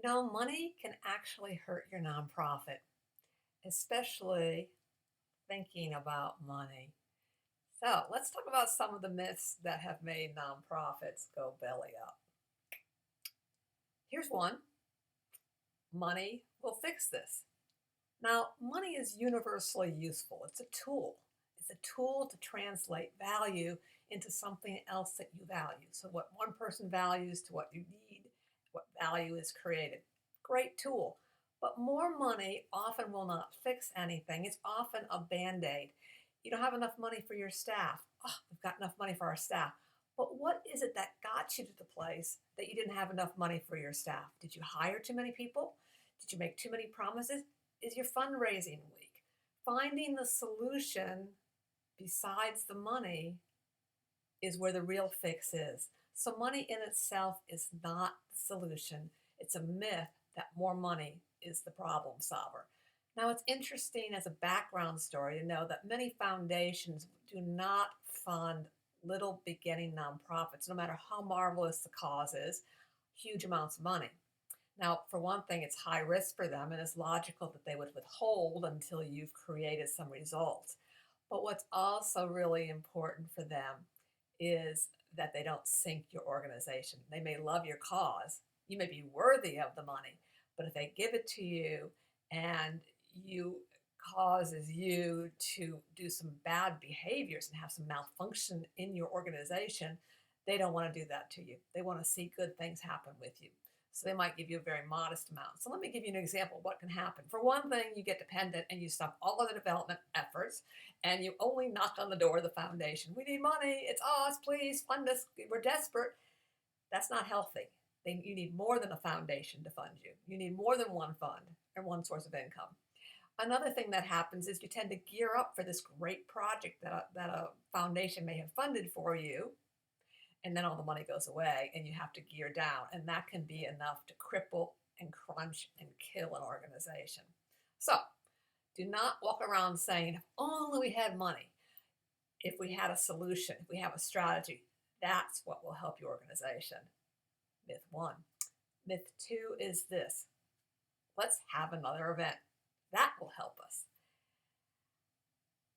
Money can actually hurt your nonprofit, especially thinking about money. So let's talk about some of the myths that have made nonprofits go belly up. Here's one: money will fix this. Now, money is universally useful. It's a tool. It's a tool to translate value into something else that you value. So, what one person values to what you need, what value is created. Great tool. But more money often will not fix anything. It's often a band aid. You don't have enough money for your staff. Oh, we've got enough money for our staff. But what is it that got you to the place that you didn't have enough money for your staff? Did you hire too many people? Did you make too many promises? Is your fundraising weak? Finding the solution besides the money is where the real fix is. So, money in itself is not the solution. It's a myth that more money is the problem solver. Now, it's interesting as a background story to know that many foundations do not fund little beginning nonprofits, no matter how marvelous the cause is, huge amounts of money. Now, for one thing, it's high risk for them, and it's logical that they would withhold until you've created some results. But what's also really important for them is that they don't sink your organization. They may love your cause, you may be worthy of the money, but if they give it to you and you causes you to do some bad behaviors and have some malfunction in your organization, they don't want to do that to you. They want to see good things happen with you. So they might give you a very modest amount. So let me give you an example of what can happen. For one thing, you get dependent and you stop all of the development efforts and you only knock on the door of the foundation. We need money. It's us. Please fund us. We're desperate. That's not healthy. You need more than a foundation to fund you. You need more than one fund or one source of income. Another thing that happens is you tend to gear up for this great project that a foundation may have funded for you, and then all the money goes away and you have to gear down, and that can be enough to cripple and crunch and kill an organization. So do not walk around saying, if only we had money, if we had a solution, if we have a strategy, that's what will help your organization. Myth one. Myth two is this: let's have another event. That will help us.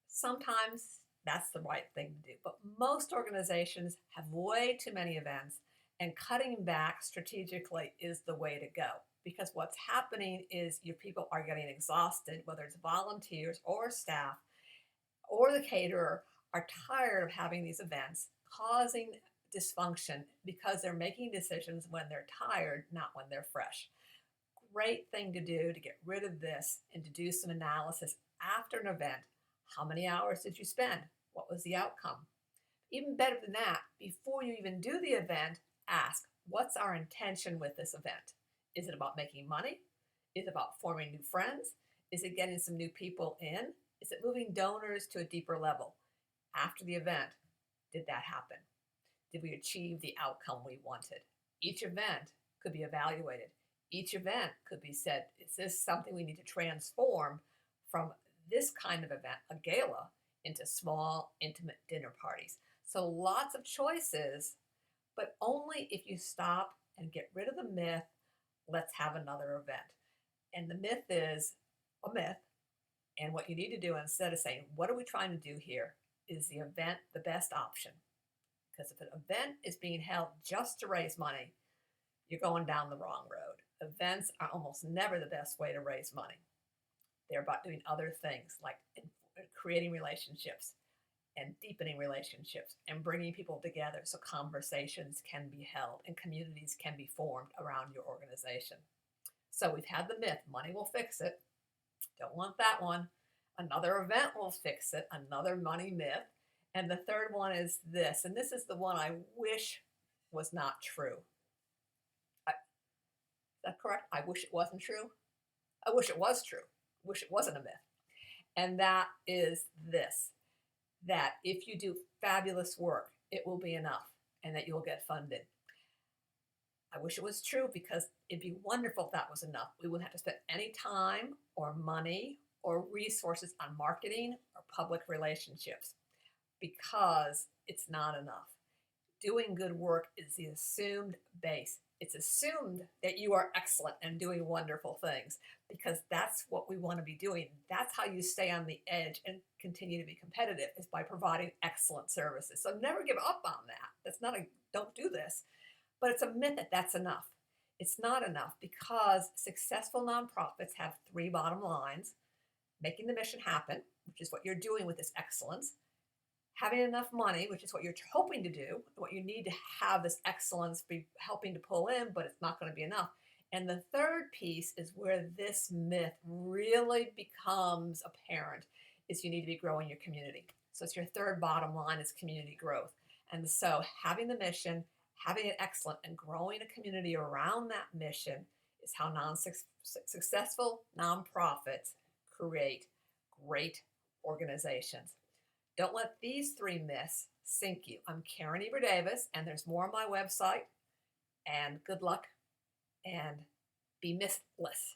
Sometimes that's the right thing to do, but most organizations have way too many events, and cutting back strategically is the way to go. Because what's happening is your people are getting exhausted, whether it's volunteers or staff or the caterer are tired of having these events, causing dysfunction because they're making decisions when they're tired, not when they're fresh. Great thing to do to get rid of this and to do some analysis after an event. How many hours did you spend? What was the outcome? Even better than that, before you even do the event, ask, what's our intention with this event? Is it about making money? Is it about forming new friends? Is it getting some new people in? Is it moving donors to a deeper level? After the event, did that happen? Did we achieve the outcome we wanted? Each event could be evaluated. Each event could be said, is this something we need to transform from this kind of event, a gala, into small, intimate dinner parties? So lots of choices, but only if you stop and get rid of the myth, let's have another event. And the myth is a myth. And what you need to do, instead of saying, what are we trying to do here? Is the event the best option? Because if an event is being held just to raise money, you're going down the wrong road. Events are almost never the best way to raise money. They're about doing other things like creating relationships and deepening relationships and bringing people together so conversations can be held and communities can be formed around your organization. So we've had the myth, money will fix it. Don't want that one. Another event will fix it, another money myth. And the third one is this, and this is the one I wish was not true. Is that correct? I wish it wasn't true. I wish it was true. I wish it wasn't a myth. And that is this: that if you do fabulous work, it will be enough and that you'll get funded. I wish it was true because it'd be wonderful if that was enough. We wouldn't have to spend any time or money or resources on marketing or public relationships because it's not enough. Doing good work is the assumed base. It's assumed that you are excellent and doing wonderful things because that's what we want to be doing. That's how you stay on the edge and continue to be competitive is by providing excellent services. So never give up on that. That's not a don't do this, but it's a myth that that's enough. It's not enough because successful nonprofits have three bottom lines: making the mission happen, which is what you're doing with this excellence; having enough money, which is what you're hoping to do, what you need to have this excellence be helping to pull in, but it's not going to be enough. And the third piece is where this myth really becomes apparent is you need to be growing your community. So it's your third bottom line is community growth. And so having the mission, having it excellent, and growing a community around that mission is how successful nonprofits create great organizations. Don't let these three myths sink you. I'm Karen Eber Davis, and there's more on my website. And good luck and be mythless.